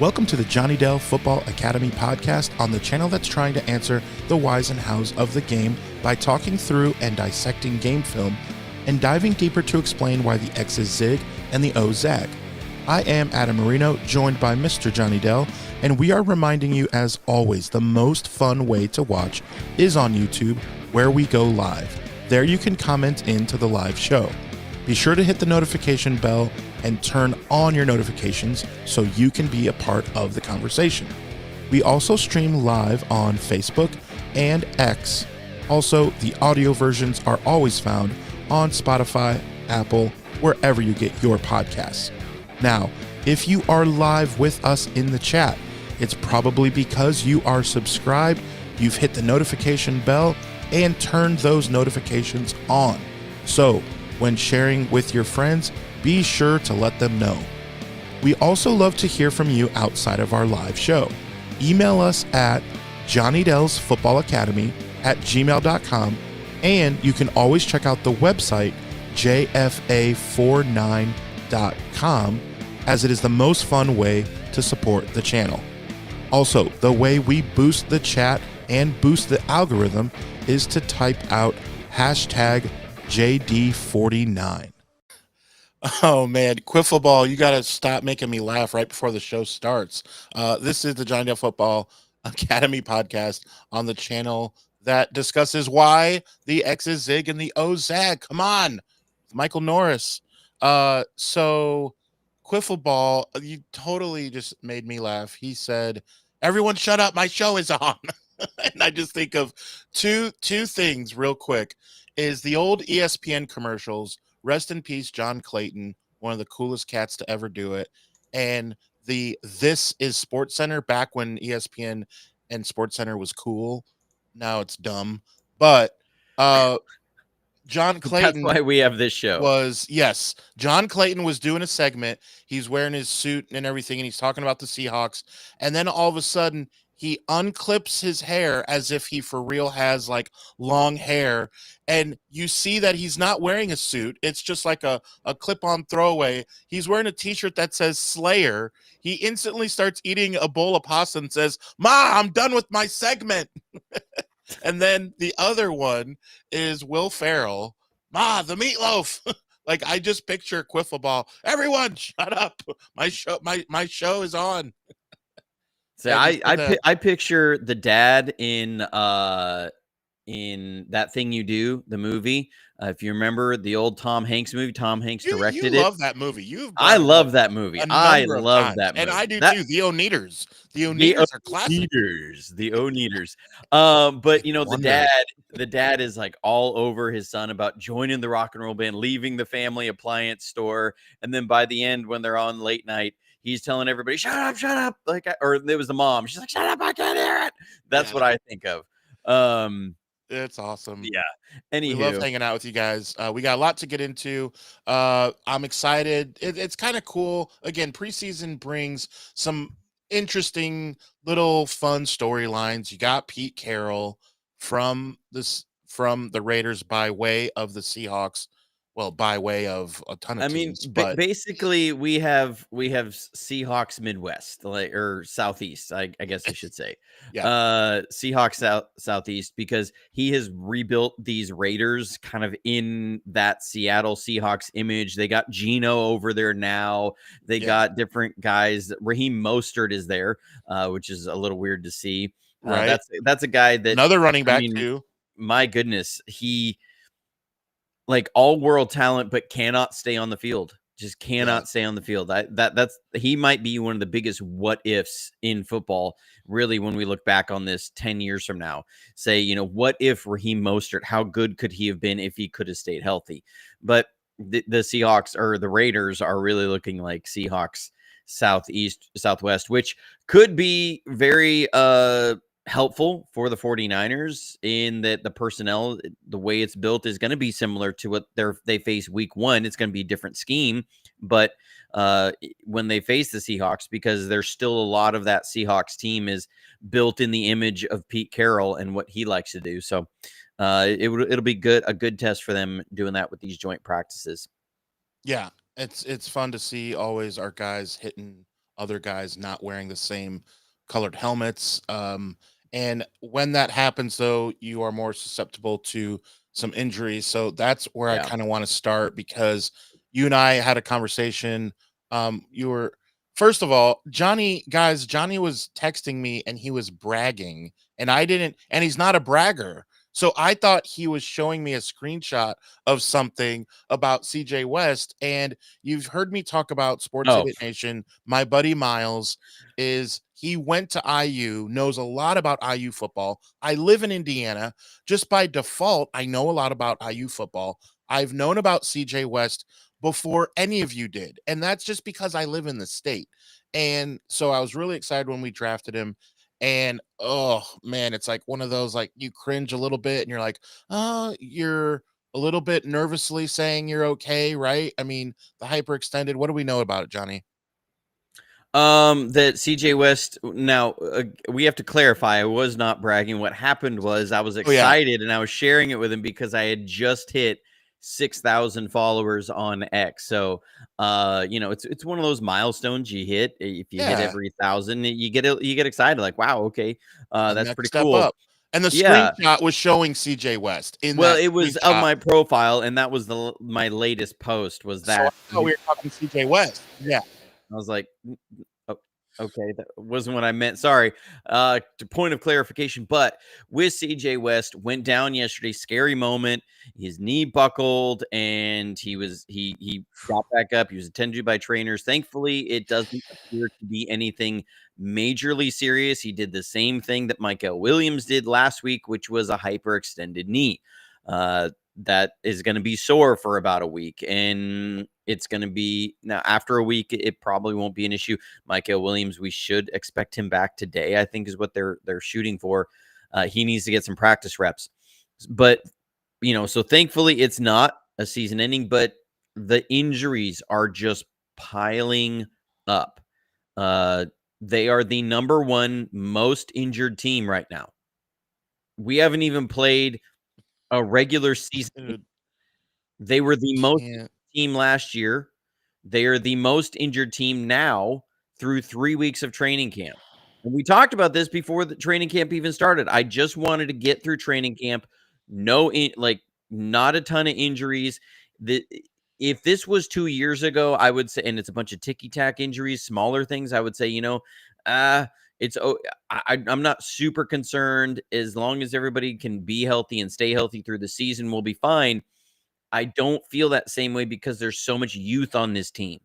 Welcome to the Johnny Dell Football Academy podcast on the channel that's trying to answer the whys and hows of the game by talking through and dissecting game film and diving deeper to explain why the X's zig and the O's zag. I am Adam Marino, joined by Mr. Johnny Dell, and we are reminding you, as always, the most fun way to watch is on YouTube, where we go live. There you can comment into the live show. Be sure to hit the notification bell and turn on your notifications so you can be a part of the conversation. We also stream live on Facebook and X. Also, the audio versions are always found on Spotify, Apple, wherever you get your podcasts. Now, if you are live with us in the chat, it's probably because you are subscribed, you've hit the notification bell, and turned those notifications on. So, when sharing with your friends, be sure to let them know. We also love to hear from you outside of our live show. Email us at johnnydellsfootballacademy@gmail.com, and you can always check out the website JFA49.com, as it is the most fun way to support the channel. Also, the way we boost the chat and boost the algorithm is to type out hashtag JD49. Oh man, Quiffle you got to stop making me laugh right before the show starts. This is the Johnny Dell Football Academy podcast on the channel that discusses why the X's zig and the O's zag. Come on, Michael Norris. So Quiffle you totally just made me laugh. He said, "Everyone shut up, my show is on." And I just think of two things real quick. Is the old ESPN commercials. Rest in peace, John Clayton, one of the coolest cats to ever do it. And This is Sports Center back when ESPN and Sports Center was cool. Now it's dumb. But John Clayton, that's why we have this show. John Clayton was doing a segment. He's wearing his suit and everything, and he's talking about the Seahawks. And then all of a sudden, he unclips his hair as if he for real has like long hair. And you see that he's not wearing a suit. It's just like a clip-on throwaway. He's wearing a t-shirt that says Slayer. He instantly starts eating a bowl of pasta and says, "Ma, I'm done with my segment." And then the other one is Will Ferrell. "Ma, the meatloaf." Like, I just picture Quiffle Everyone shut up. My show is on. So I picture the dad in That Thing You Do, the movie. If you remember the old Tom Hanks movie, Tom Hanks directed it. You love that movie. I love that movie. I love that movie. And I do too. The Oneaters. The Oneaters are classic. The Oneaters. But you know, the dad is like all over his son about joining the rock and roll band, leaving the family appliance store. And then by the end, when they're on late night, he's telling everybody, shut up. Or it was the mom. She's like, "Shut up, I can't hear it." That's what I think of. It's awesome. Yeah. Anywho, we love hanging out with you guys. We got a lot to get into. I'm excited. It's kind of cool. Again, preseason brings some interesting little fun storylines. You got Pete Carroll from the Raiders by way of the Seahawks. Well, by way of a ton of teams. But basically, we have Seahawks Midwest, or Southeast, I guess I should say. Yeah. Seahawks Southeast, because he has rebuilt these Raiders kind of in that Seattle Seahawks image. They got Geno over there now. They got different guys. Raheem Mostert is there, which is a little weird to see. Right. That's a guy that another running back too. My goodness, he. Like all-world talent, but cannot stay on the field. Just cannot stay on the field. He might be one of the biggest what ifs in football. Really, when we look back on this 10 years from now, say, you know, what if Raheem Mostert? How good could he have been if he could have stayed healthy? But the Seahawks or the Raiders are really looking like Seahawks Southwest, which could be very helpful for the 49ers in that the personnel, the way it's built, is going to be similar to what they face week one. It's going to be a different scheme, but when they face the Seahawks, because there's still a lot of that Seahawks team is built in the image of Pete Carroll and what he likes to do. So it'll be a good test for them doing that with these joint practices. Yeah, it's fun to see always our guys hitting other guys not wearing the same colored helmets. And when that happens, though, you are more susceptible to some injuries. So that's where I Yeah. kind of want to start because you and I had a conversation. You were First of all, Johnny was texting me and he was bragging, and I didn't, and he's not a bragger. So I thought he was showing me a screenshot of something about CJ West. And you've heard me talk about Sports Oh, Edit Nation. My buddy Miles he went to IU, knows a lot about IU football. I live in Indiana. Just by default, I know a lot about IU football. I've known about CJ West before any of you did. And that's just because I live in the state. And so I was really excited when we drafted him. And oh man, it's like one of those, like, you cringe a little bit and you're like, oh, you're a little bit nervously saying you're okay, right? I mean, the hyperextended, what do we know about it, Johnny? that CJ West. Now, we have to clarify. I was not bragging. What happened was I was Oh yeah. excited and I was sharing it with him because I had just hit 6,000 followers on X. So, it's one of those milestones you hit. If you hit Yeah. every thousand, you get excited. Like, wow, okay, The that's next pretty step cool. up. And the Yeah. screenshot was showing CJ West in Well, that it was of screenshot. my profile, and that was my latest post. Was So I that? thought we were talking CJ West. Yeah. I was like, "Oh, okay, that wasn't what I meant. Sorry." To point of clarification, but with CJ West went down yesterday, scary moment. His knee buckled, and he got back up. He was attended to by trainers. Thankfully, it doesn't appear to be anything majorly serious. He did the same thing that Michael Williams did last week, which was a hyperextended knee. That is going to be sore for about a week, and it's going to be now after a week. It probably won't be an issue. Michael Williams, we should expect him back today, I think, is what they're shooting for. He needs to get some practice reps, but so thankfully it's not a season ending, but the injuries are just piling up. uh they are the number one most injured team right now. We haven't even played a regular season. Dude, They were the most can't. team last year. They are the most injured team now through 3 weeks of training camp. And we talked about this before the training camp even started. I just wanted to get through training camp. Not a ton of injuries. The If this was 2 years ago, I would say, and it's a bunch of ticky-tack injuries, smaller things, I would say, uh, it's I'm not super concerned. As long as everybody can be healthy and stay healthy through the season, we'll be fine. I don't feel that same way because there's so much youth on this team.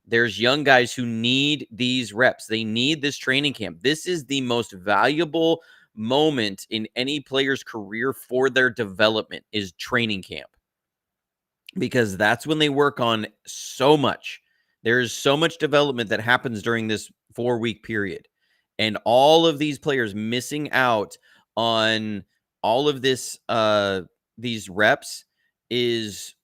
There's young guys who need these reps. They need this training camp. This is the most valuable moment in any player's career for their development is training camp, because that's when they work on so much. There's so much development that happens during this 4-week period. And all of these players missing out on all of these reps is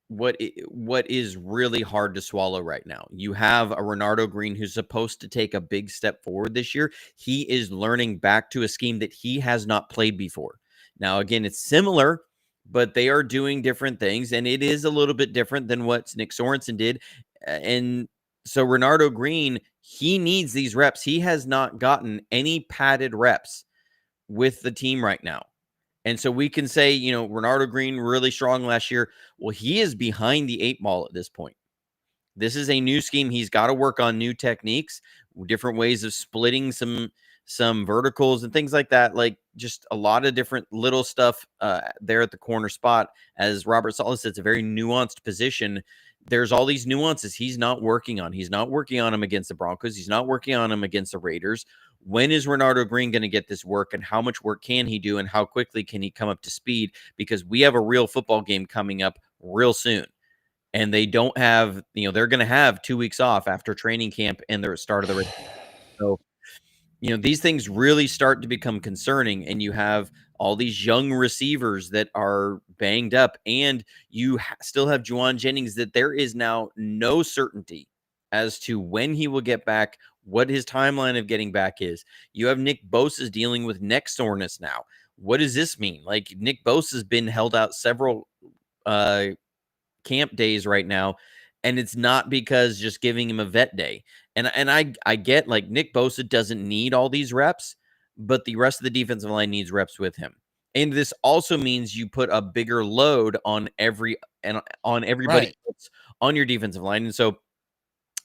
what is really hard to swallow right now. You have a Renardo Green who's supposed to take a big step forward this year. He is learning back to a scheme that he has not played before. Now, again, it's similar, but they are doing different things, and it is a little bit different than what Nick Sorensen did. And so Renardo Green, he needs these reps. He has not gotten any padded reps with the team right now. And so we can say, Renardo Green really strong last year. Well, he is behind the 8 ball at this point. This is a new scheme. He's got to work on new techniques, different ways of splitting some verticals and things like that. Like just a lot of different little stuff there at the corner spot. As Robert Saleh said, it's a very nuanced position. There's all these nuances he's not working on. He's not working on them against the Broncos. He's not working on them against the Raiders. When is Renardo Green going to get this work, and how much work can he do, and how quickly can he come up to speed? Because we have a real football game coming up real soon. And they don't have, they're going to have 2 weeks off after training camp and the start of the race. So, these things really start to become concerning, and you have all these young receivers that are banged up, and you still have Juwan Jennings that there is now no certainty as to when he will get back, what his timeline of getting back is. You have Nick Bosa's dealing with neck soreness now. What does this mean? Like, Nick Bosa's been held out several camp days right now, and it's not because just giving him a vet day. And I get like Nick Bosa doesn't need all these reps, but the rest of the defensive line needs reps with him. And this also means you put a bigger load on everybody Right. else on your defensive line. And so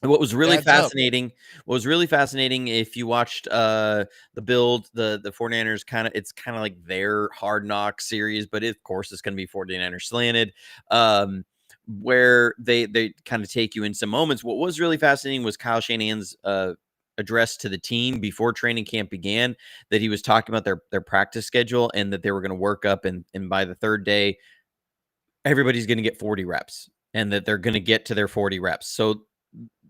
what was really Adds up. fascinating if you watched the build, the 49ers it's kind of like their hard knock series, but of course it's going to be 49ers slanted. Where they kind of take you in some moments. What was really fascinating was Kyle Shanahan's address to the team before training camp began, that he was talking about their practice schedule and that they were going to work up, and by the third day everybody's going to get 40 reps and that they're going to get to their 40 reps. So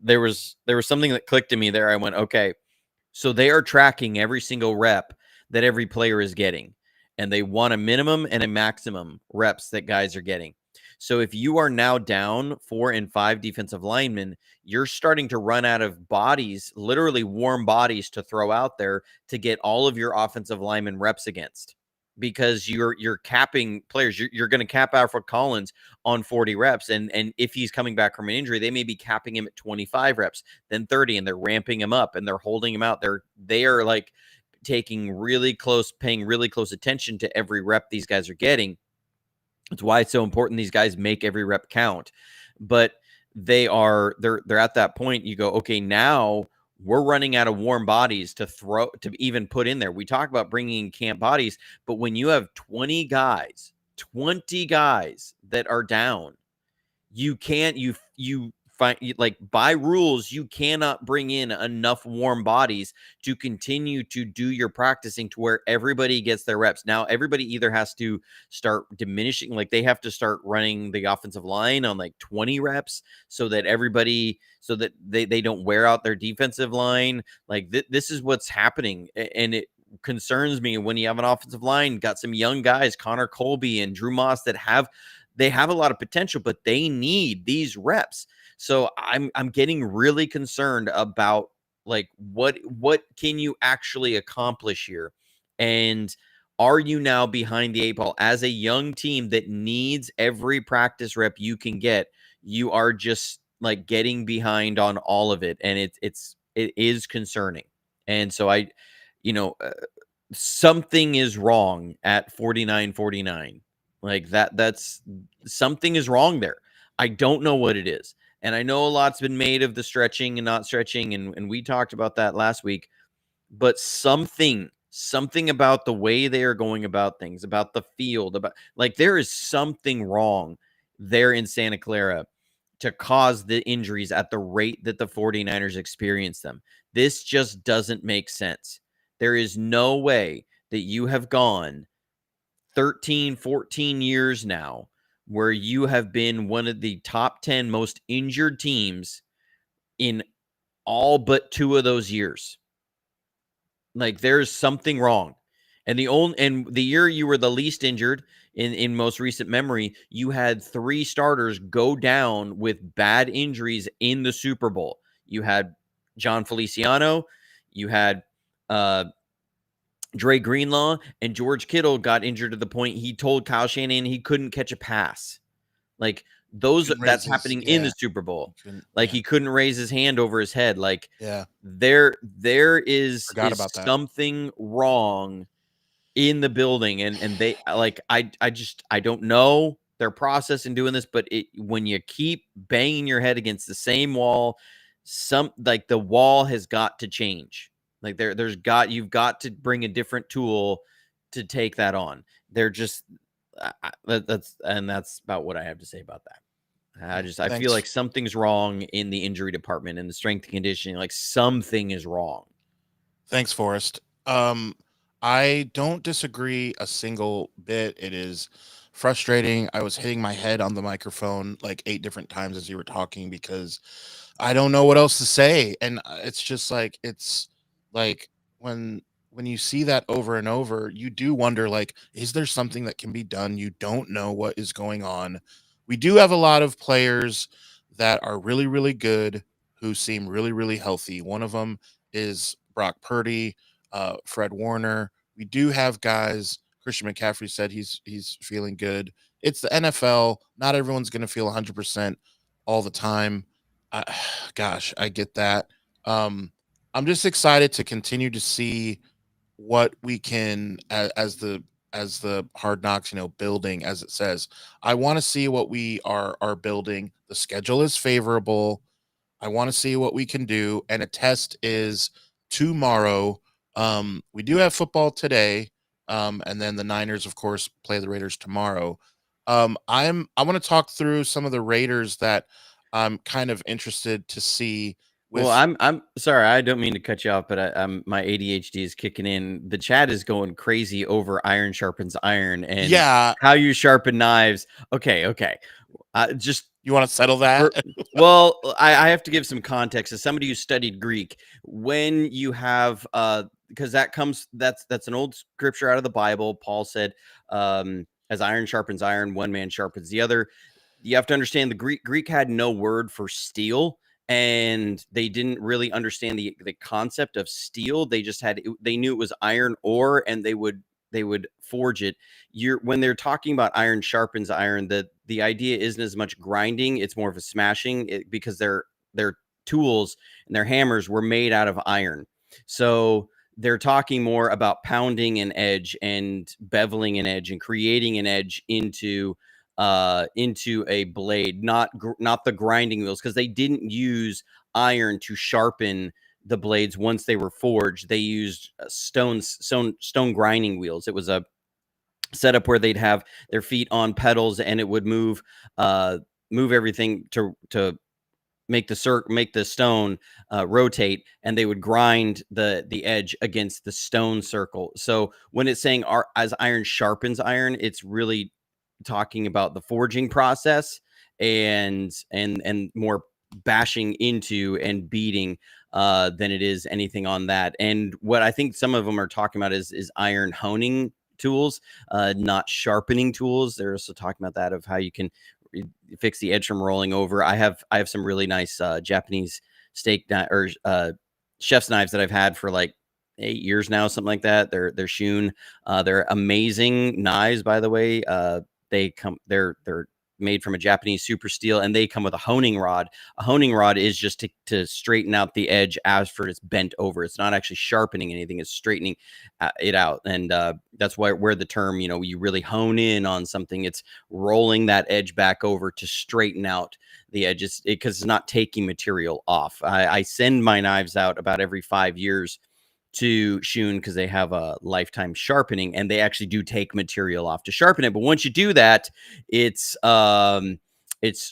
there was something that clicked to me there. I went, okay, so they are tracking every single rep that every player is getting, and they want a minimum and a maximum reps that guys are getting. So if you are now down 4 and 5 defensive linemen, you're starting to run out of bodies, literally warm bodies to throw out there to get all of your offensive linemen reps against, because you're capping players. You're going to cap Alfred Collins on 40 reps. And if he's coming back from an injury, they may be capping him at 25 reps, then 30, and they're ramping him up and they're holding him out. They are like paying really close attention to every rep these guys are getting. It's why it's so important these guys make every rep count. But they're at that point. You go, okay, now we're running out of warm bodies to even put in there. We talk about bringing in camp bodies, but when you have 20 guys that are down, you can't, like by rules, you cannot bring in enough warm bodies to continue to do your practicing to where everybody gets their reps. Now, everybody either has to start diminishing, like they have to start running the offensive line on like 20 reps so that they don't wear out their defensive line. Like this is what's happening. And it concerns me when you have an offensive line, got some young guys, Connor Colby and Drew Moss, that have a lot of potential, but they need these reps. So I'm getting really concerned about like what can you actually accomplish here? And are you now behind the 8 ball as a young team that needs every practice rep you can get? You are just like getting behind on all of it, and it is concerning. And so something is wrong at 49-49. Like that's something is wrong there. I don't know what it is. And I know a lot's been made of the stretching and not stretching, and we talked about that last week. But something about the way they are going about things, about the field, about like there is something wrong there in Santa Clara to cause the injuries at the rate that the 49ers experience them. This just doesn't make sense. There is no way that you have gone 13, 14 years now where you have been one of the top 10 most injured teams in all but 2 of those years. Like there's something wrong. And the year you were the least injured in most recent memory, you had 3 starters go down with bad injuries in the Super Bowl. You had John Feliciano, you had Dre Greenlaw, and George Kittle got injured to the point he told Kyle Shanahan he couldn't catch a pass. Like that's happening in the Super Bowl. Like he couldn't raise his hand over his head. Like there is something wrong in the building, and they like I don't know their process in doing this, but when you keep banging your head against the same wall, the wall has got to change. Like you've got to bring a different tool to take that on. They're just that's about what I have to say about that. I feel like something's wrong in the injury department and the strength and conditioning. Like something is wrong. Thanks, Forrest. I don't disagree a single bit. It is frustrating. I was hitting my head on the microphone like 8 different times as you were talking because I don't know what else to say. And it's just like, it's like when you see that over and over, you do wonder, like, is there something that can be done? You don't know what is going on. We do have a lot of players that are really, really good who seem really, really healthy. One of them is Brock Purdy, Fred Warner. We do have guys. Christian McCaffrey said he's feeling good. It's the NFL. Not everyone's going to feel 100% all the time. Gosh, I get that. I'm just excited to continue to see what we can as the Hard Knocks, building, as it says. I want to see what we are building. The schedule is favorable. I want to see what we can do, and a test is tomorrow. We do have football today, and then the Niners, of course, play the Raiders tomorrow. I want to talk through some of the Raiders that I'm kind of interested to see. Well, With I'm sorry, I don't mean to cut you off, but I'm my ADHD is kicking in. The chat is going crazy over iron sharpens iron and yeah, how you sharpen knives. Okay. Just you want to settle that? well, I have to give some context as somebody who studied Greek. When you have because that's an old scripture out of the Bible. Paul said, as iron sharpens iron, one man sharpens the other. You have to understand the Greek had no word for steel, and they didn't really understand the concept of steel. They just they knew it was iron ore, and they would forge it. When they're talking about iron sharpens iron, the idea isn't as much grinding, it's more of a smashing, because their tools and their hammers were made out of iron. So they're talking more about pounding an edge and beveling an edge and creating an edge into a blade, not the grinding wheels, because they didn't use iron to sharpen the blades once they were forged. They used stone grinding wheels. It was a setup where they'd have their feet on pedals, and it would move everything to make the stone rotate, and they would grind the edge against the stone circle. So when it's saying as iron sharpens iron, it's really talking about the forging process and more bashing into and beating than it is anything on that. And what I think some of them are talking about is iron honing tools, not sharpening tools. They're also talking about that, of how you can fix the edge from rolling over. I have some really nice Japanese steak or chef's knives that I've had for like 8 years now, something like that. They're Shun. They're amazing knives, by the way. They're made from a Japanese super steel, and they come with a honing rod. A honing rod is just to straighten out the edge after it's bent over. It's not actually sharpening anything; it's straightening it out. And that's where the term, you really hone in on something. It's rolling that edge back over to straighten out the edges, because it's not taking material off. I send my knives out about every 5 years to Shun, because they have a lifetime sharpening, and they actually do take material off to sharpen it. But once you do that, it's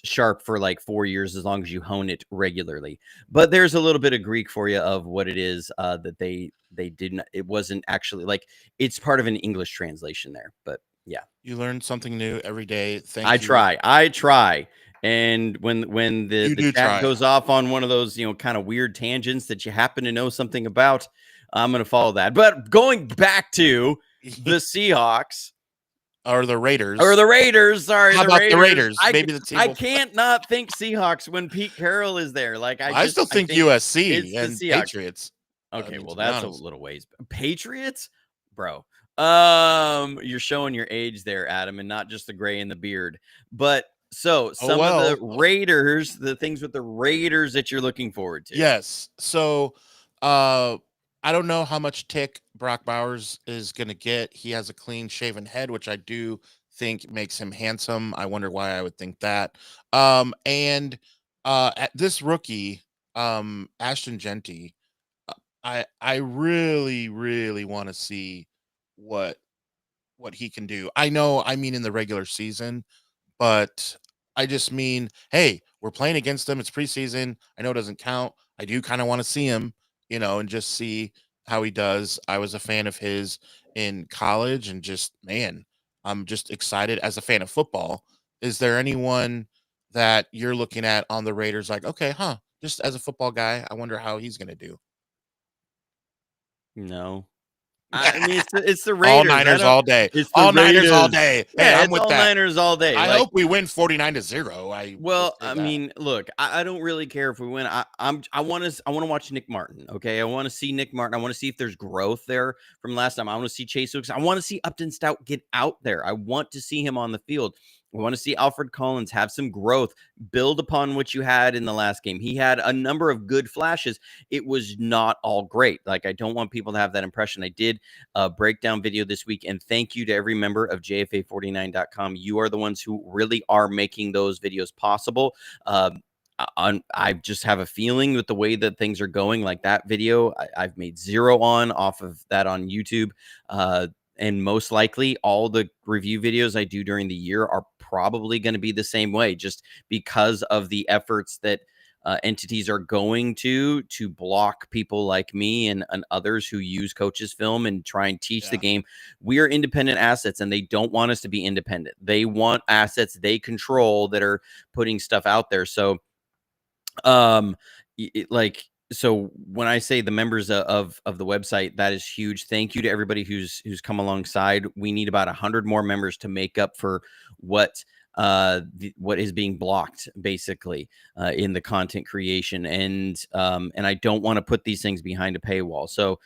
sharp for like 4 years, as long as you hone it regularly. But there's a little bit of Greek for you of what it is that they didn't. It wasn't actually like, it's part of an English translation there. But yeah, You learn something new every day. Thank I you. try. And when You the do chat try. goes off on one of those, kind of weird tangents that you happen to know something about, I'm going to follow that. But going back to the Seahawks Or the Raiders. or the Raiders, sorry, How the about the Raiders. Raiders? Maybe the team I will. can't not think Seahawks when Pete Carroll is there. Like I still I think think USC it's the and Seahawks. Patriots. I Okay, mean, well, to be that's a honest. little ways. Patriots, bro. You're showing your age there, Adam, and not just the gray and the beard. But so Oh some of the well. Raiders, the things with the Raiders that you're looking forward to. Yes. So, uh, I don't know how much tick Brock Bowers is going to get. He has a clean shaven head, which I do think makes him handsome. I wonder why I would think that. And at this rookie, Ashton Genty, I really really want to see what he can do. I know, I mean in the regular season, but I just mean, hey, we're playing against them. It's preseason. I know it doesn't count. I do kind of want to see him, and just see how he does. I was a fan of his in college, and just, man, I'm just excited as a fan of football. Is there anyone that you're looking at on the Raiders like, okay, huh? Just as a football guy, I wonder how he's going to do. No, I mean it's the All Raiders. I Niners don't. all day. It's the All Niners all Raiders. day. Hey, Yeah, I'm it's with all that. Niners all day. I Like, hope we win 49-0. I will well, say I that. mean, look, I don't really care if we win. I want to watch Nick Martin. Okay, I want to see Nick Martin. I want to see if there's growth there from last time. I want to see Chase Hooks. I want to see Upton Stout get out there. I want to see him on the field. We want to see Alfred Collins have some growth, build upon what you had in the last game. He had a number of good flashes. It was not all great. Like, I don't want people to have that impression. I did a breakdown video this week, and thank you to every member of JFA49.com. You are the ones who really are making those videos possible. I just have a feeling with the way that things are going, like that video, I've made zero off of that on YouTube. And most likely all the review videos I do during the year are probably going to be the same way, just because of the efforts that entities are going to block people like me and others who use coaches film and try and teach the game. We are independent assets, and they don't want us to be independent. They want assets they control that are putting stuff out there. So so when I say the members of the website, that is huge. Thank you to everybody who's come alongside. We need about 100 more members to make up for what is being blocked, basically, in the content creation. And I don't want to put these things behind a paywall. So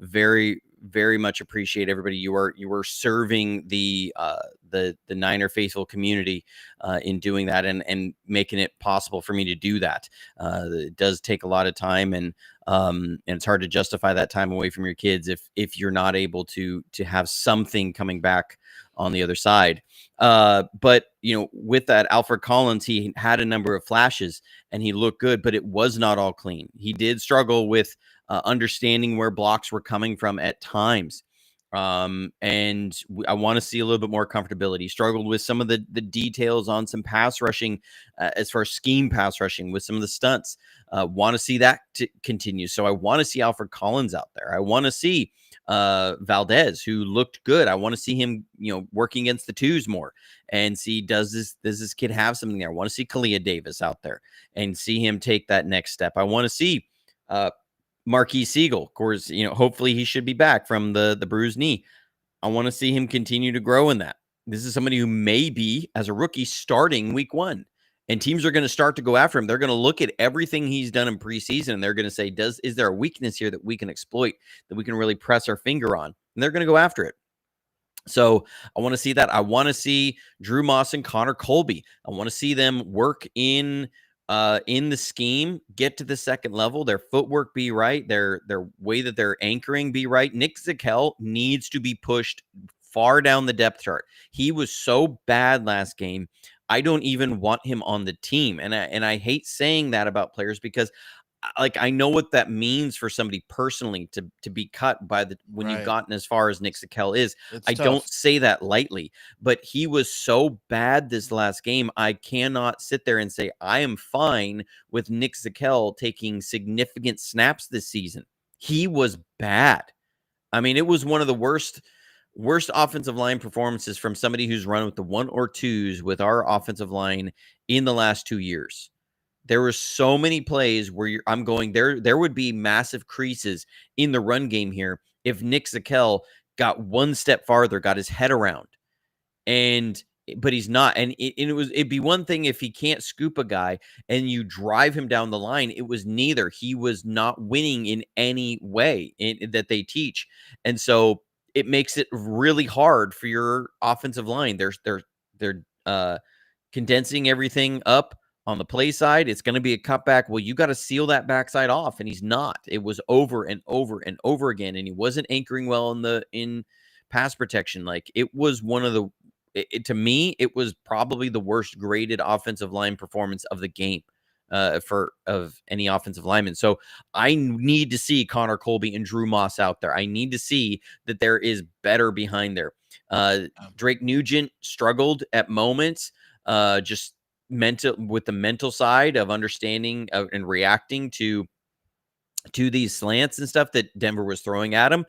very, very much appreciate everybody. You are serving the Niner faithful community in doing that and making it possible for me to do that. It does take a lot of time, and it's hard to justify that time away from your kids if you're not able to have something coming back on the other side. But with that, Alfred Collins, he had a number of flashes and he looked good, but it was not all clean. He did struggle with understanding where blocks were coming from at times. And I want to see a little bit more comfortability. Struggled with some of the details on some pass rushing, as far as scheme pass rushing with some of the stunts. Want to see that continue. So I want to see Alfred Collins out there. I want to see Valdez, who looked good. I want to see him, working against the twos more and see, does this kid have something there? I want to see Kalia Davis out there and see him take that next step. I want to see Marquis Siegel, of course, hopefully he should be back from the bruised knee. I want to see him continue to grow in that. This is somebody who may be, as a rookie, starting week 1. And teams are going to start to go after him. They're going to look at everything he's done in preseason, and they're going to say, is there a weakness here that we can exploit, that we can really press our finger on? And they're going to go after it. So I want to see that. I want to see Drew Moss and Connor Colby. I want to see them work in the scheme, get to the second level, their footwork be right, their way that they're anchoring be right. Nick Zakelj needs to be pushed far down the depth chart. He was so bad last game. I don't even want him on the team. And I hate saying that about players, because I know what that means for somebody personally to be cut by when Right. you've gotten as far as Nick Zakelj is. It's I tough. don't say that lightly, but he was so bad this last game. I cannot sit there and say I am fine with Nick Zakelj taking significant snaps this season. He was bad. I mean, it was one of the worst offensive line performances from somebody who's run with the 1 or 2s with our offensive line in the last 2 years. There were so many plays where I'm going, there would be massive creases in the run game here if Nick Zakelj got one step farther, got his head around. But he's not. And it'd be one thing if he can't scoop a guy and you drive him down the line. It was neither. He was not winning in any way that they teach. And so it makes it really hard for your offensive line. They're condensing everything up on the play side. It's going to be a cutback. Well, you got to seal that backside off, and he's not. It was over and over and over again, and he wasn't anchoring well in pass protection. Like, it was one of the to me, it was probably the worst graded offensive line performance of the game of any offensive lineman. So I need to see Connor Colby and Drew Moss out there. I need to see that there is better behind there. Drake Nugent struggled at moments, just with the mental side of understanding and reacting to these slants and stuff that Denver was throwing at him,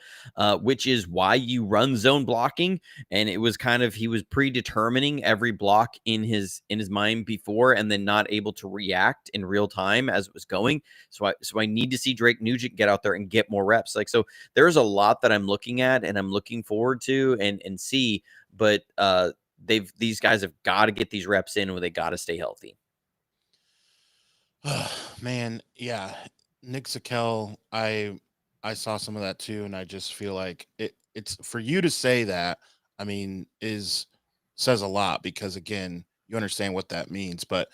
which is why you run zone blocking. And it was he was predetermining every block in his mind before, and then not able to react in real time as it was going. So I need to see Drake Nugent get out there and get more reps. So there's a lot that I'm looking at and I'm looking forward to and see, but these guys have got to get these reps in, or they got to stay healthy. Man, yeah. Nick Zakelj, I saw some of that too, and I just feel like it's for you to say that, I mean, is says a lot because again, you understand what that means. But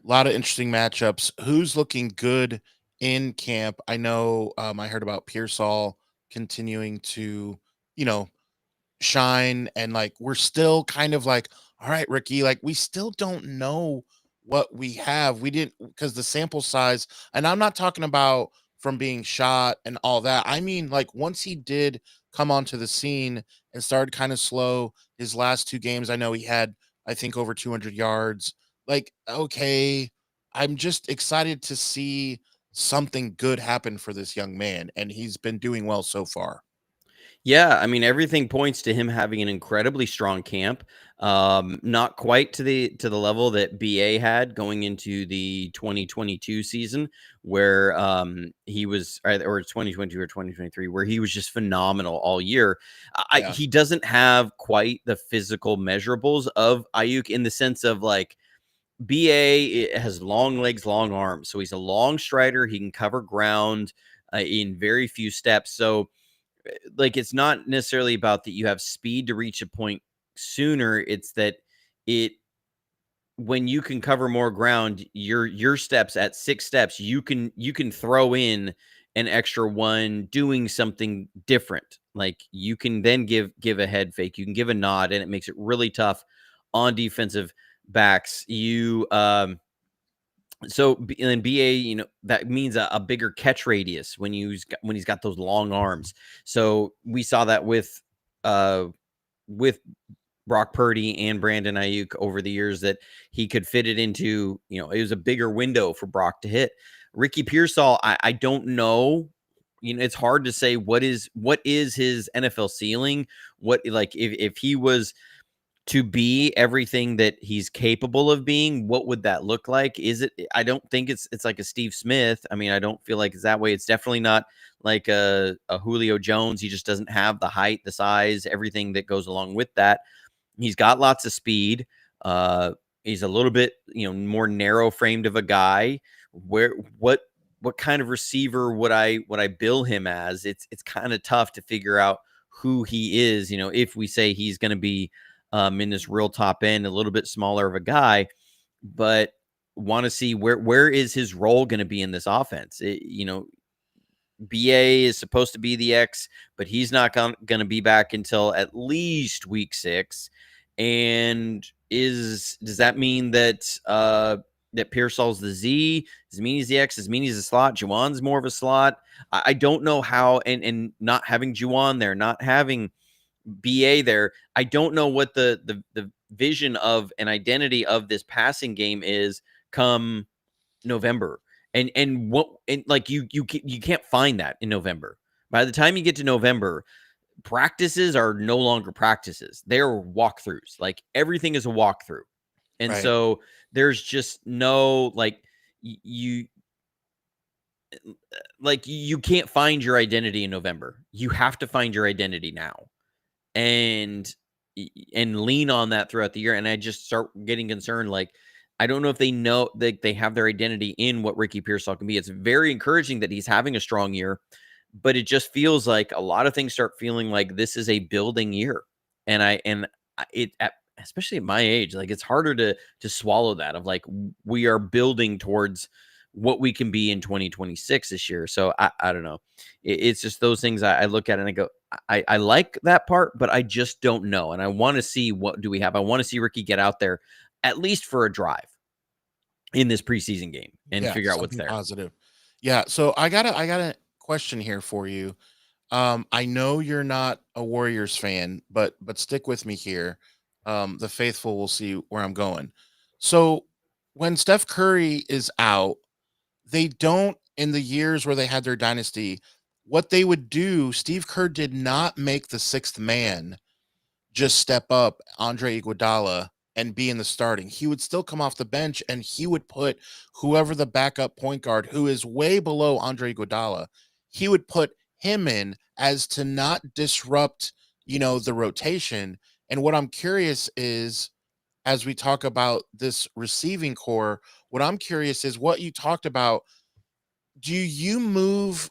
a lot of interesting matchups. Who's looking good in camp? I know I heard about Pearsall continuing to, you know, shine, and like we're still kind of like, all right, Ricky, like we still don't know what we have. We didn't, because the sample size, and I'm not talking about from being shot and all that. I mean, like once he did come onto the scene and started kind of slow, his last two games, I know he had, I think, over 200 yards. Like, okay, I'm just excited to see something good happen for this young man, and he's been doing well so far. Yeah, I mean everything points to him having an incredibly strong camp. Not quite to the level that BA had going into the 2022 season, where he was, or 2022 or 2023, where he was just phenomenal all year. Yeah. He doesn't have quite the physical measurables of Ayuk in the sense of like BA has long legs, long arms, so he's a long strider. He can cover ground in very few steps. So like it's not necessarily about that you have speed to reach a point sooner. It's that it when you can cover more ground, your steps at 6 steps, you can throw in an extra one doing something different. Like you can then give a head fake, you can give a nod, and it makes it really tough on defensive backs. And BA, that means a bigger catch radius when he's got those long arms. So we saw that with Brock Purdy and Brandon Ayuk over the years, that he could fit it into, it was a bigger window for Brock to hit. Ricky Pearsall, I don't know. It's hard to say what is his NFL ceiling. What, like, if he was to be everything that he's capable of being, what would that look like? I don't think it's like a Steve Smith. I mean, I don't feel like it's that way. It's definitely not like a Julio Jones. He just doesn't have the height, the size, everything that goes along with that. He's got lots of speed. He's a little bit, more narrow framed of a guy. Where what kind of receiver would I bill him as? It's kind of tough to figure out who he is. If we say he's going to be in this real top end, a little bit smaller of a guy, but want to see where is his role going to be in this offense. BA is supposed to be the X, but he's not going to be back until at least week 6. And does that mean that Pearsall's the Z? Does it mean he's the X? Does it mean he's a slot? Juwan's more of a slot. I don't know how, and not having Juwan there, not having BA there, I don't know what the vision of an identity of this passing game is come November. And like you can't find that in November. By the time you get to November, practices are no longer practices. They're walkthroughs. Like everything is a walkthrough. And Right. so there's just no you you can't find your identity in November. You have to find your identity now. And lean on that throughout the year. And I just start getting concerned. Like, I don't know if they know that they have their identity in what Ricky Pearsall can be. It's very encouraging that he's having a strong year, but it just feels like a lot of things start feeling like this is a building year. Especially at my age, like it's harder to swallow that of like, we are building towards what we can be in 2026 this year. So I don't know. It's just those things I look at and I go, I like that part, but I just don't know. And I want to see, what do we have? I want to see Ricky get out there at least for a drive in this preseason game and Yeah, figure out what's something there. positive. Yeah, so I got a question here for you. I know you're not a Warriors fan, but stick with me here. The faithful will see where I'm going. So when Steph Curry is out, they don't, in the years where they had their dynasty, what they would do, Steve Kerr did not make the sixth man just step up Andre Iguodala and be in the starting. He would still come off the bench and he would put whoever the backup point guard, who is way below Andre Iguodala, he would put him in as to not disrupt, the rotation. And what I'm curious is, as we talk about this receiving core, what I'm curious is what you talked about. Do you move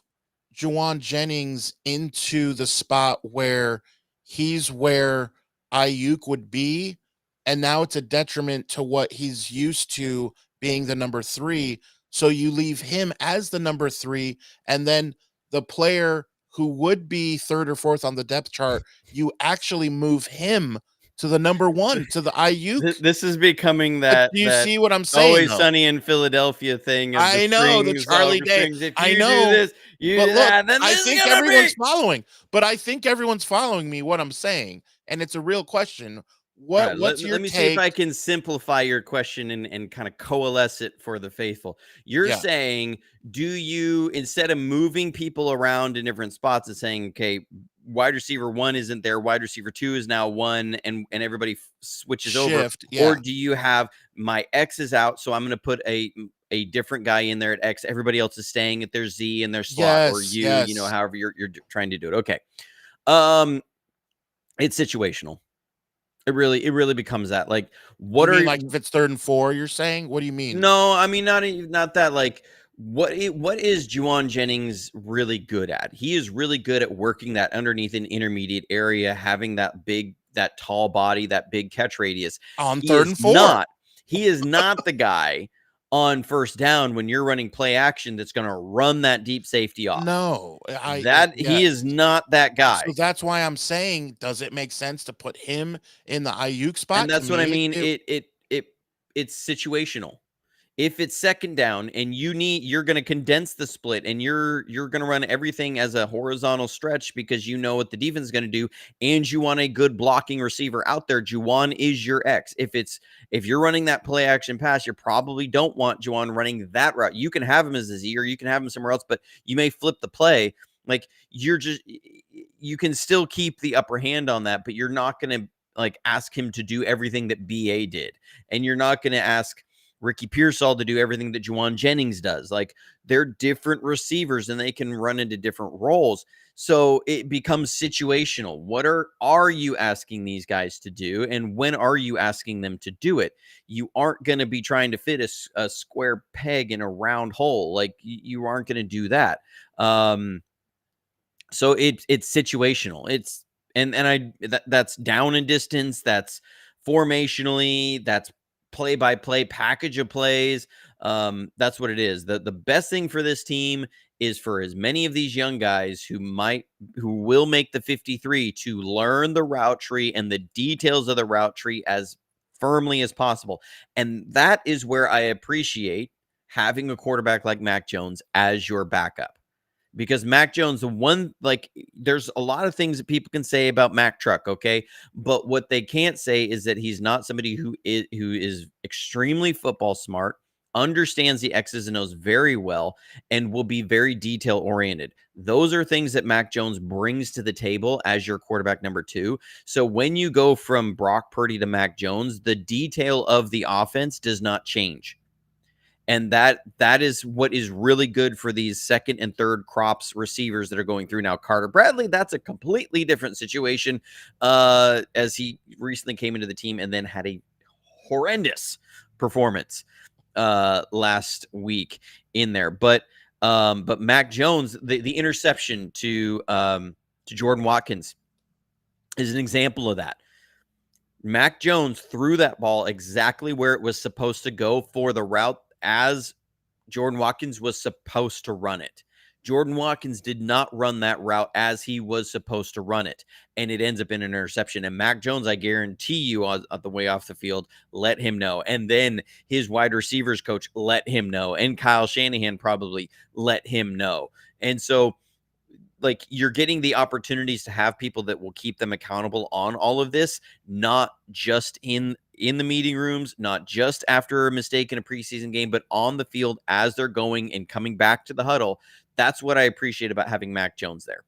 Juwan Jennings into the spot where he's where Ayuk would be? and now it's a detriment to what he's used to being the number 3. So you leave him as the number 3, and then the player who would be 3rd or 4th on the depth chart, you actually move him to the number 1, to the Ayuk. This is becoming But that do you see what I'm saying, Always though? Sunny in Philadelphia thing of the I know, the strings, Charlie Day. strings. If I you do know, this, you but do look, that, then I this is think gonna be. everyone's following. But I think everyone's following me what I'm saying, and it's a real question. All right, What's your let me see if take? I can simplify your question and kind of coalesce it for the faithful. You're Yeah. saying, do you, instead of moving people around in different spots and saying, okay, wide receiver 1 isn't there, wide receiver 2 is now 1, and everybody switches over, Shift, or yeah. do you have my X is out, so I'm going to put a different guy in there at X, everybody else is staying at their Z in their slot, or Yes, you know, yes. however you're trying to do it. Okay. Um, it's situational. It really becomes that. Like, You what mean are like if it's 3rd and 4, you're saying? What do you mean? no, I mean not that. Like, what is Juwan Jennings really good at? He is really good at working that underneath an intermediate area, having that tall body, that big catch radius. On He 3rd is and 4. not he is not the guy on first down when you're running play action that's going to run that deep safety off. No, That yeah. he is not that So guy. that's why I'm saying, does it make sense to put him in the Ayuk And spot? To that's what I me, mean. it It's situational. If it's second down and you're going to condense the split and you're going to run everything as a horizontal stretch because you know what the defense is going to do, and you want a good blocking receiver out there, Juwan is your X. If you're running that play action pass, you probably don't want Juwan running that route. You can have him as a Z, or you can have him somewhere else, but you may flip the play. Like, you can still keep the upper hand on that, but you're not going to like ask him to do everything that BA did, and you're not going to ask Ricky Pearsall to do everything that Juwan Jennings does. Like, they're different receivers and they can run into different roles. So it becomes situational. What are you asking these guys to do? And when are you asking them to do it? You aren't going to be trying to fit a square peg in a round hole. Like, you aren't going to do that. So it's situational. It's that's down and distance, that's formationally, that's play by play package of plays. That's what it is. The best thing for this team is for as many of these young guys who will make the 53 to learn the route tree and the details of the route tree as firmly as possible. And that is where I appreciate having a quarterback like Mac Jones as your backup, because Mac Jones, there's a lot of things that people can say about Mac Truck, okay? But what they can't say is that he's not somebody who is extremely football smart, understands the X's and O's very well, and will be very detail oriented. Those are things that Mac Jones brings to the table as your quarterback number 2. So when you go from Brock Purdy to Mac Jones, the detail of the offense does not change. And that is what is really good for these second and third crops receivers that are going through now. Carter Bradley, that's a completely different situation, as he recently came into the team and then had a horrendous performance last week in there. But Mac Jones, the interception to Jordan Watkins is an example of that. Mac Jones threw that ball exactly where it was supposed to go for the route as Jordan Watkins was supposed to run it. Jordan Watkins did not run that route as he was supposed to run it, and it ends up in an interception. And Mac Jones, I guarantee you, on the way off the field, let him know. And then his wide receivers coach let him know, and Kyle Shanahan probably let him know. And so, like, you're getting the opportunities to have people that will keep them accountable on all of this, not just in the meeting rooms, not just after a mistake in a preseason game, but on the field as they're going and coming back to the huddle. That's what I appreciate about having Mac Jones there.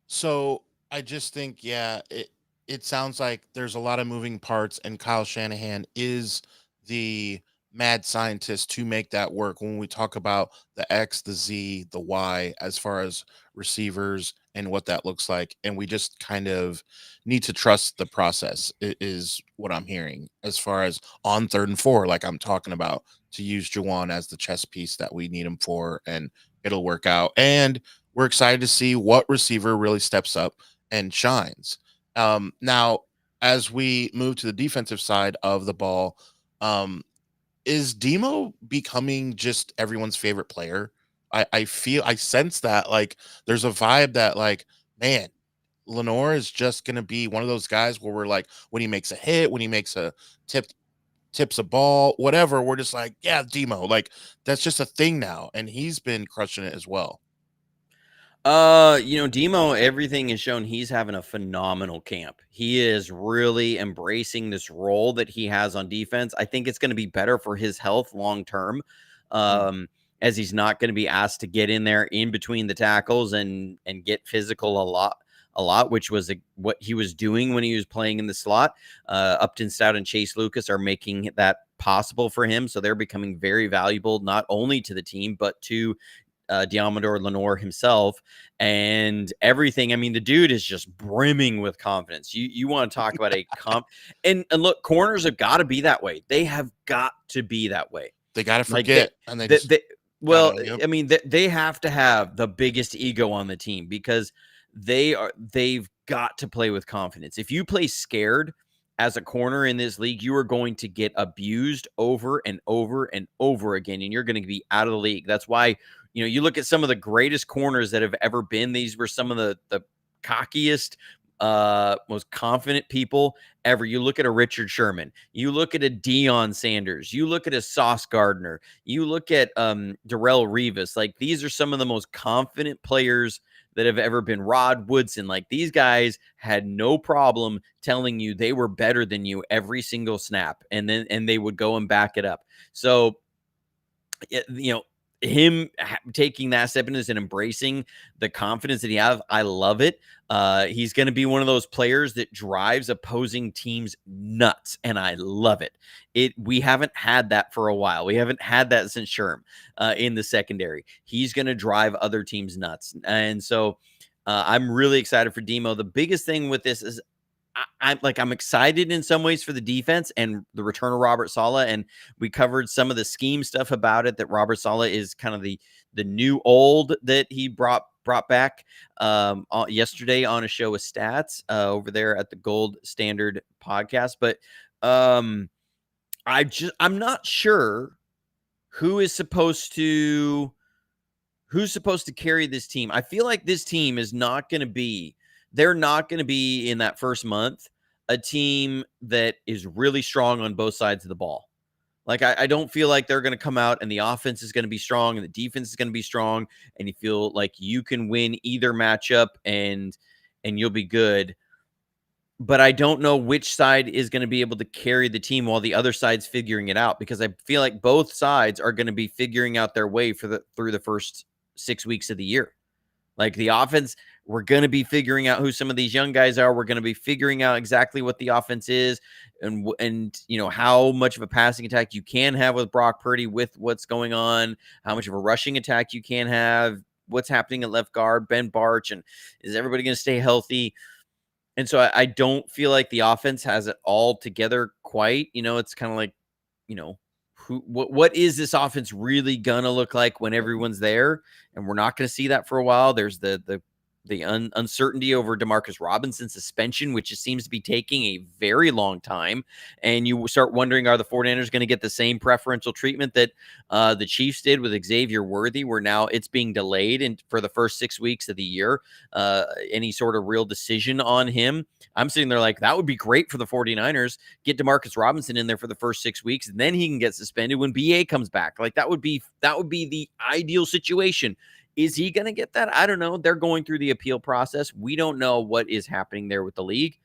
So I just think, yeah, it sounds like there's a lot of moving parts, and Kyle Shanahan is the mad scientist to make that work. When we talk about the X, the Z, the Y, as far as receivers and what that looks like, and we just kind of need to trust the process, is what I'm hearing. As far as on 3rd and 4, like I'm talking about, to use Juwan as the chess piece that we need him for, and it'll work out. And we're excited to see what receiver really steps up and shines. Now, as we move to the defensive side of the ball, is Demo becoming just everyone's favorite player? I sense that like there's a vibe that like, man, Lenore is just gonna be one of those guys where we're like, when he makes a hit, when he makes a tips a ball, whatever, we're just like, yeah, Demo. Like that's just a thing now, and he's been crushing it as well. Demo, everything is shown he's having a phenomenal camp. He is really embracing this role that he has on defense. I think it's going to be better for his health long term. Mm. As he's not going to be asked to get in there in between the tackles and get physical a lot, which was what he was doing when he was playing in the slot. Upton Stout and Chase Lucas are making that possible for him. So they're becoming very valuable, not only to the team, but to Diamador Lenore himself and everything. I mean, the dude is just brimming with confidence. You want to talk about a and look, corners have got to be that way. They have got to be that way. They got to Like forget, and they just well, yep. I mean, they have to have the biggest ego on the team because they've got to play with confidence. If you play scared as a corner in this league, you are going to get abused over and over and over again, and you're going to be out of the league. That's why, you look at some of the greatest corners that have ever been. These were some of the cockiest, most confident people ever. You look at a Richard Sherman, you look at a Deion Sanders, you look at a Sauce Gardner, you look at Darrell Revis. Like, these are some of the most confident players that have ever been. Rod Woodson. Like, these guys had no problem telling you they were better than you every single snap, and they would go and back it up. So, him taking that step in and embracing the confidence that he has, I love it. He's going to be one of those players that drives opposing teams nuts, and I love it. We haven't had that for a while. We haven't had that since Sherm in the secondary. He's going to drive other teams nuts, and so I'm really excited for Demo. The biggest thing with this is I'm excited in some ways for the defense and the return of Robert Saleh, and we covered some of the scheme stuff about it. That Robert Saleh is kind of the new old that he brought back yesterday on a show with Stats over there at the Gold Standard podcast. But I'm not sure who's supposed to carry this team. I feel like this team is not going to be. They're not going to be in that first month a team that is really strong on both sides of the ball. Like, I don't feel like they're going to come out and the offense is going to be strong and the defense is going to be strong, and you feel like you can win either matchup and you'll be good. But I don't know which side is going to be able to carry the team while the other side's figuring it out, because I feel like both sides are going to be figuring out their way through the first 6 weeks of the year. Like, the offense, we're going to be figuring out who some of these young guys are. We're going to be figuring out exactly what the offense is and how much of a passing attack you can have with Brock Purdy with what's going on, how much of a rushing attack you can have, what's happening at left guard, Ben Barch, and is everybody going to stay healthy? And so I don't feel like the offense has it all together quite. It's kind of like, what is this offense really gonna look like when everyone's there? And we're not going to see that for a while. There's the uncertainty over Demarcus Robinson's suspension, which just seems to be taking a very long time. And you start wondering, are the 49ers going to get the same preferential treatment that the Chiefs did with Xavier Worthy, where now it's being delayed for the first 6 weeks of the year? Any sort of real decision on him? I'm sitting there like, that would be great for the 49ers. Get Demarcus Robinson in there for the first 6 weeks, and then he can get suspended when BA comes back. Like, that would be the ideal situation. Is he going to get that? I don't know. They're going through the appeal process. We don't know what is happening there with the league.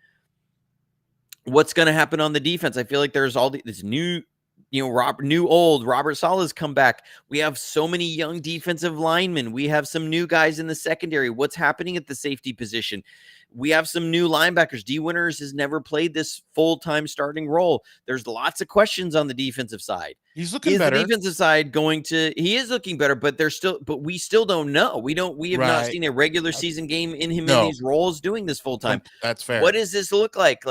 What's going to happen on the defense? I feel like there's all this new, Robert Saleh's come back. We have so many young defensive linemen. We have some new guys in the secondary. What's happening at the safety position? We have some new linebackers. D. Winters has never played this full-time starting role. There's lots of questions on the defensive side. He's looking better. The defensive side he is looking better, but we still don't know. We have not seen a regular season game in him in these roles doing this full-time. That's fair. What does this look like?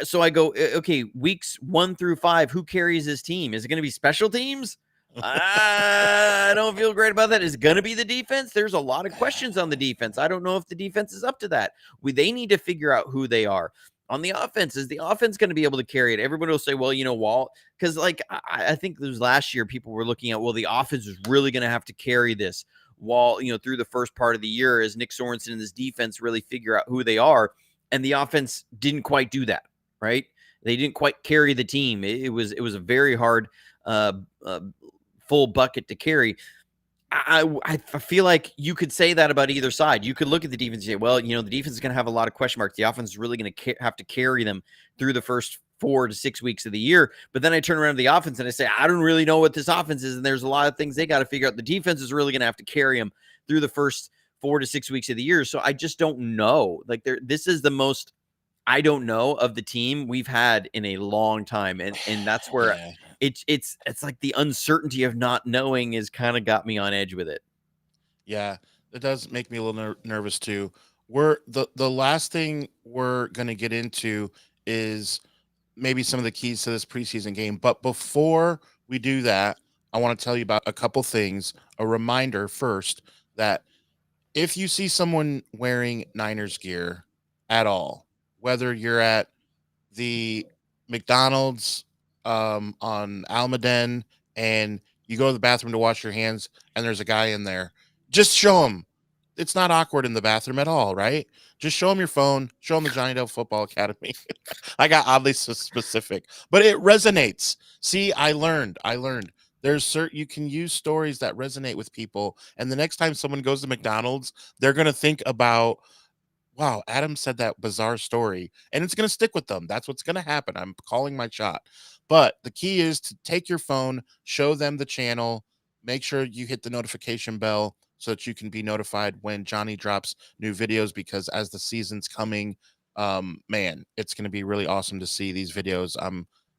So I go, okay, weeks 1 through 5, who carries this team? Is it going to be special teams? I don't feel great about that. Is it going to be the defense? There's a lot of questions on the defense. I don't know if the defense is up to that. They need to figure out who they are. on the offense. Is the offense going to be able to carry it? Everybody will say, well, Walt, because like I think it was last year people were looking at, well, the offense is really going to have to carry this while, through the first part of the year as Nick Sorensen and his defense really figure out who they are. And the offense didn't quite do that, right? They didn't quite carry the team. It was a very hard full bucket to carry. I feel like you could say that about either side. You could look at the defense and say, well, the defense is going to have a lot of question marks. The offense is really going to have to carry them through the first 4 to 6 weeks of the year. But then I turn around to the offense and I say, I don't really know what this offense is. And there's a lot of things they got to figure out. The defense is really going to have to carry them through the first 4 to 6 weeks of the year. So I just don't know. Like this is the most I don't know of the team we've had in a long time. And that's where it's like the uncertainty of not knowing is kind of got me on edge with it. Yeah, it does make me a little nervous too. We're the last thing we're going to get into is maybe some of the keys to this preseason game. But before we do that, I want to tell you about a couple things. A reminder first that if you see someone wearing Niners gear at all, whether you're at the McDonald's on Almaden and you go to the bathroom to wash your hands and there's a guy in there, just show him. It's not awkward in the bathroom at all, right? Just show him your phone, show him the Johnny Dale Football Academy. I got oddly specific, but it resonates. See, I learned. There's you can use stories that resonate with people, and the next time someone goes to McDonald's, they're going to think about, wow, Adam said that bizarre story, and it's going to stick with them. That's what's going to happen. I'm calling my shot. But the key is to take your phone, show them the channel, make sure you hit the notification bell so that you can be notified when Johnny drops new videos, because as the season's coming, man, it's going to be really awesome to see these videos.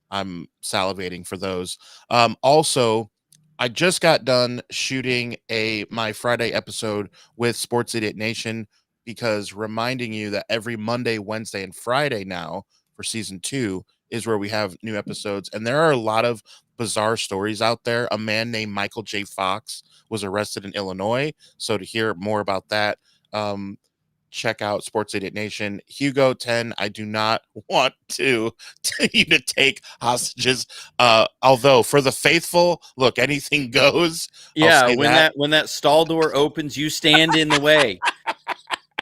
I'm salivating for those. Also, I just got done shooting my Friday episode with Sports Idiot Nation, because reminding you that every Monday, Wednesday, and Friday now for season 2 is where we have new episodes. And there are a lot of bizarre stories out there. A man named Michael J. Fox was arrested in Illinois. So to hear more about that, check out Sports Idiot Nation. Hugo 10, I do not want you to take hostages. Although for the faithful, look, anything goes. Yeah, when that stall door opens, you stand in the way.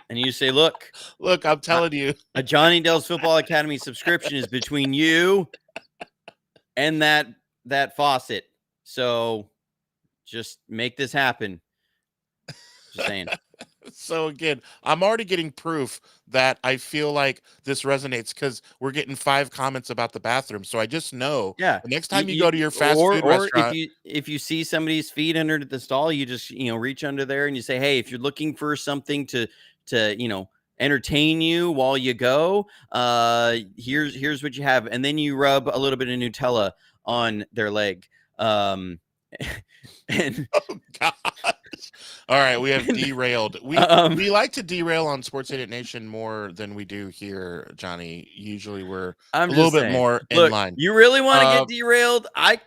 And you say, look, I'm telling you, a Johnny Dale's Football Academy subscription is between you and that faucet. So just make this happen. Just saying. So again, I'm already getting proof that I feel like this resonates, because we're getting 5 comments about the bathroom. So I just know, the next time you go to your fast food restaurant, if you see somebody's feet under the stall, you just reach under there and you say, hey, if you're looking for something to entertain you while you go, here's what you have, and then you rub a little bit of Nutella on their leg. And oh gosh. All right, we have derailed. We like to derail on Sports Idiot Nation more than we do here, Johnny. Usually we're a little bit more in line. You really want to get derailed? I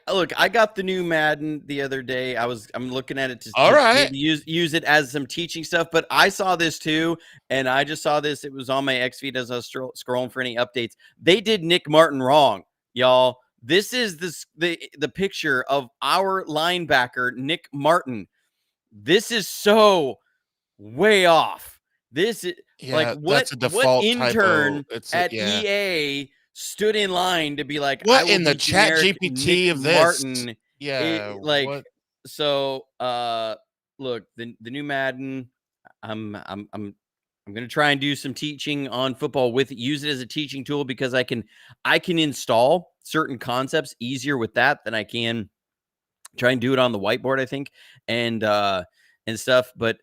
got the new Madden the other day. I'm looking at it to use it as some teaching stuff, but I saw this too, and I just saw this. It was on my X feed as I was scrolling for any updates. They did Nick Martin wrong, y'all. This is the picture of our linebacker, Nick Martin. This is so way off. This is that's a default intern at EA stood in line to be like, what in the chat GPT Nick of this? Martin. What? So look, the new Madden, I'm going to try and do some teaching on football with it, use it as a teaching tool, because I can install certain concepts easier with that than I can try and do it on the whiteboard, I think, and stuff. But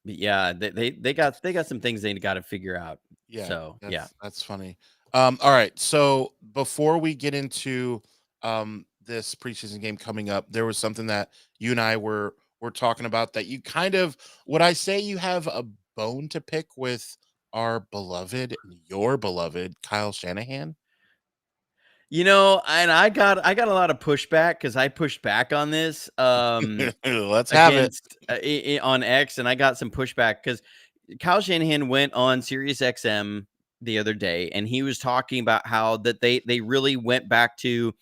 yeah, they got some things they got to figure out. Yeah. So that's funny. All right. So before we get into this preseason game coming up, there was something that you and I were talking about that you kind of, would I say you have a bone to pick with your beloved Kyle Shanahan? And I got a lot of pushback, because I pushed back on this. Let's have it on X, and I got some pushback because Kyle Shanahan went on Sirius XM the other day, and he was talking about how that they really went back to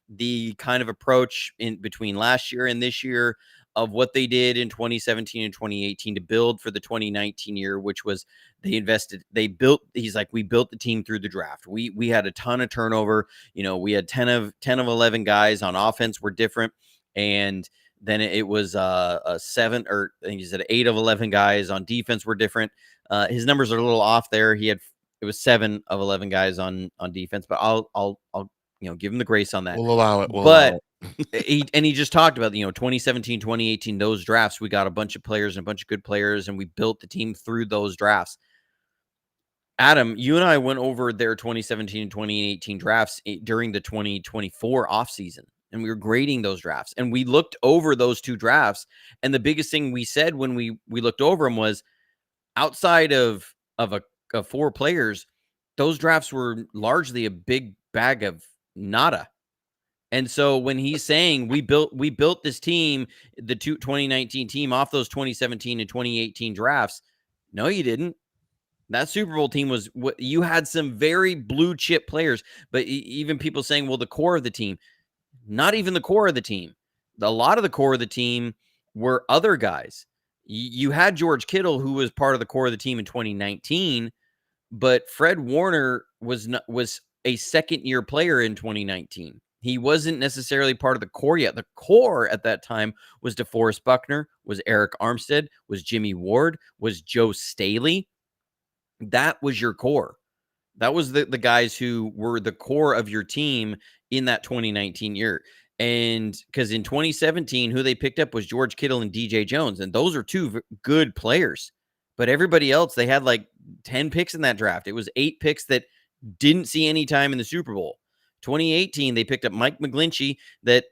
the kind of approach in between last year and this year of what they did in 2017 and 2018 to build for the 2019 year, which was they built, he's like, we built the team through the draft. We had a ton of turnover. We had 10 of 11 guys on offense were different. And then it was a 7, or I think he said 8 of 11 guys on defense were different. His numbers are a little off there. It was 7 of 11 guys on defense, but I'll give him the grace on that. We'll allow it. But he just talked about, 2017, 2018, those drafts, we got a bunch of players and a bunch of good players, and we built the team through those drafts. Adam, you and I went over their 2017 and 2018 drafts during the 2024 offseason, and we were grading those drafts, and we looked over those 2 drafts. And the biggest thing we said when we looked over them was, outside of 4 players, those drafts were largely a big bag of nada. And so when he's saying we built this team, the 2019 team, off those 2017 and 2018 drafts, no, you didn't. That Super Bowl team was what you had, some very blue chip players, but even people saying, well, the core of the team, not even the core of the team. A lot of the core of the team were other guys. You had George Kittle, who was part of the core of the team in 2019, but Fred Warner was a second-year player in 2019. He wasn't necessarily part of the core yet. The core at that time was DeForest Buckner, was Eric Armstead, was Jimmy Ward, was Joe Staley. That was your core. That was the guys who were the core of your team in that 2019 year. And because in 2017, who they picked up was George Kittle and DJ Jones. And those are 2 good players. But everybody else, they had like 10 picks in that draft. It was 8 picks that didn't see any time in the Super Bowl. 2018, they picked up Mike McGlinchey, that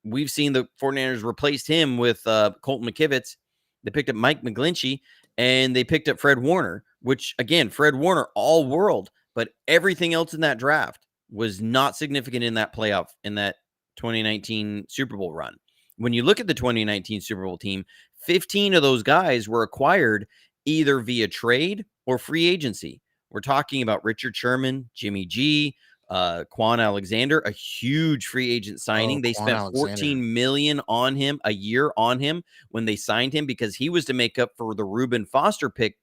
we've seen the 49ers replaced him with Colton McKivitz. They picked up Mike McGlinchey, and they picked up Fred Warner, which, again, Fred Warner, all world, but everything else in that draft was not significant in that playoff, in that 2019 Super Bowl run. When you look at the 2019 Super Bowl team, 15 of those guys were acquired either via trade or free agency. We're talking about Richard Sherman, Jimmy G, Quan Alexander, a huge free agent signing. They spent $14 million on him a year on him when they signed him, because he was to make up for the Reuben Foster pick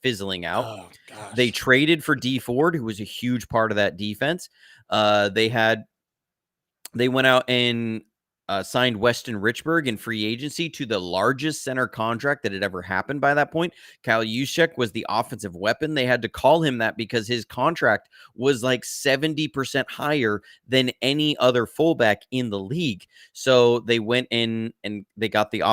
fizzling out. Oh, gosh. They traded for Dee Ford, who was a huge part of that defense. They went out and signed Weston Richburg in free agency to the largest center contract that had ever happened by that point. Kyle Juszczyk was the offensive weapon. They had to call him that because his contract was like 70% higher than any other fullback in the league. So they went in and they got the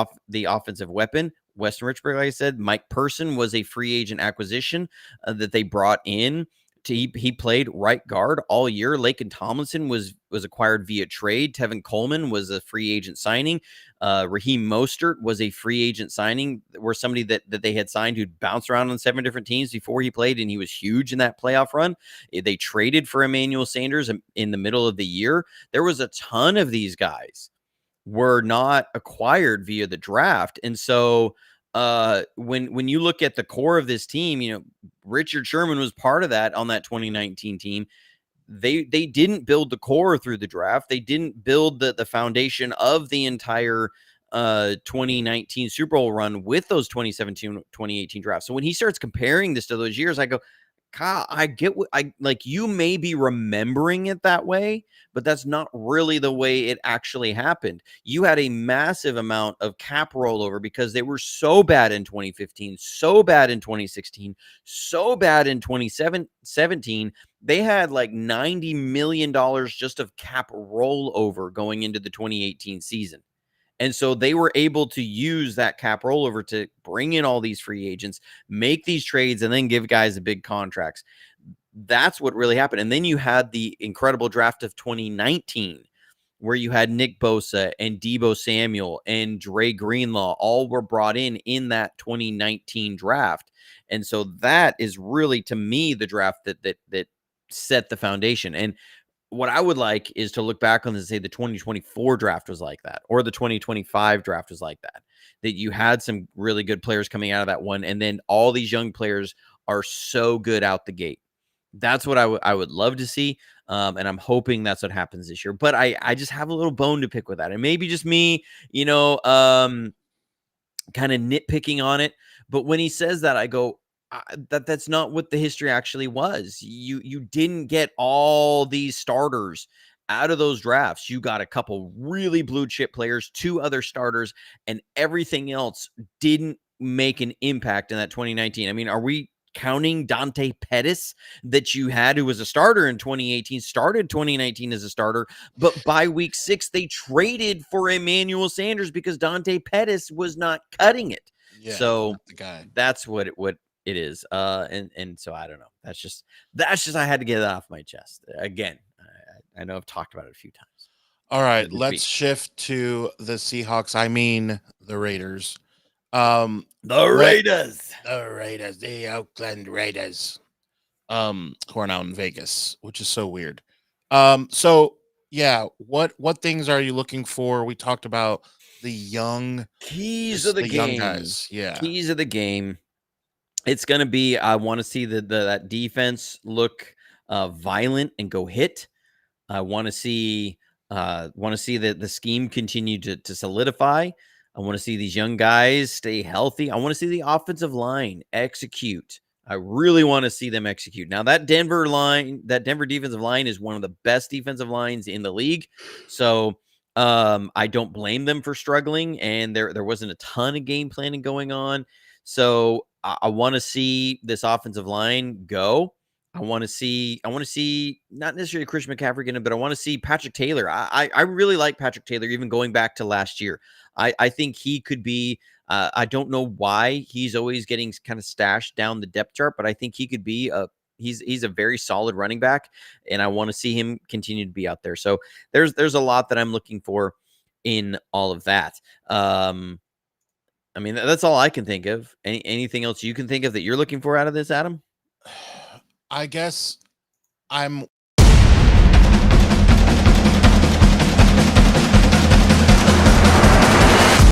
offensive weapon. Weston Richburg, like I said. Mike Person was a free agent acquisition that they brought in. He played right guard all year. Laken Tomlinson was acquired via trade. Tevin Coleman was a free agent signing. Raheem Mostert was a free agent signing, where somebody that they had signed who'd bounced around on 7 different teams before he played, and he was huge in that playoff run. They traded for Emmanuel Sanders in the middle of the year. There was a ton of these guys were not acquired via the draft. And so when you look at the core of this team, Richard Sherman was part of that on that 2019 team. They didn't build the core through the draft. They didn't build the foundation of the entire 2019 Super Bowl run with those 2017, 2018 drafts. So when he starts comparing this to those years, I go, Kyle, I get what you may be remembering it that way, but that's not really the way it actually happened. You had a massive amount of cap rollover because they were so bad in 2015, so bad in 2016, so bad in 2017. They had like $90 million just of cap rollover going into the 2018 season. And so they were able to use that cap rollover to bring in all these free agents, make these trades, and then give guys the big contracts. That's what really happened. And then you had the incredible draft of 2019, where you had Nick Bosa and Deebo Samuel and Dre Greenlaw, all were brought in that 2019 draft. And so that is really, to me, the draft that set the foundation. And what I would like is to look back on this and say the 2024 draft was like that, or the 2025 draft was like that you had some really good players coming out of that one. And then all these young players are so good out the gate. That's what I would love to see. And I'm hoping that's what happens this year. But I just have a little bone to pick with that. And maybe just me, kind of nitpicking on it. But when he says that, I go, that's not what the history actually was. You didn't get all these starters out of those drafts. You got a couple really blue chip players, 2 other starters, and everything else didn't make an impact in that 2019. I mean, are we counting Dante Pettis that you had, who was a starter in 2018, started 2019 as a starter, but by week 6 they traded for Emmanuel Sanders because Dante Pettis was not cutting it. Yeah, So the guy. that's what it is. And so I don't know. That's just I had to get it off my chest. Again, I know I've talked about it a few times. All right, let's shift to the Seahawks. I mean the Raiders. The Raiders. The Oakland Raiders. Who are now in Vegas, which is so weird. So yeah, what things are you looking for? We talked about the young keys of the game. Young guys. Yeah. Keys of the game. It's gonna be, I want to see that defense look violent and go hit. I want to see the scheme continue to solidify. I want to see these young guys stay healthy. I want to see the offensive line execute. I really want to see them execute. Now that Denver defensive line is one of the best defensive lines in the league. So I don't blame them for struggling, and there wasn't a ton of game planning going on. So I want to see this offensive line go. I want to see not necessarily Christian McCaffrey in it, but I want to see Patrick Taylor. I really like Patrick Taylor, even going back to last year. I think he could be, I don't know why he's always getting kind of stashed down the depth chart, but I think he could be he's a very solid running back, and I want to see him continue to be out there. So there's a lot that I'm looking for in all of that. I mean, that's all I can think of. Anything else you can think of that you're looking for out of this, Adam? I guess I'm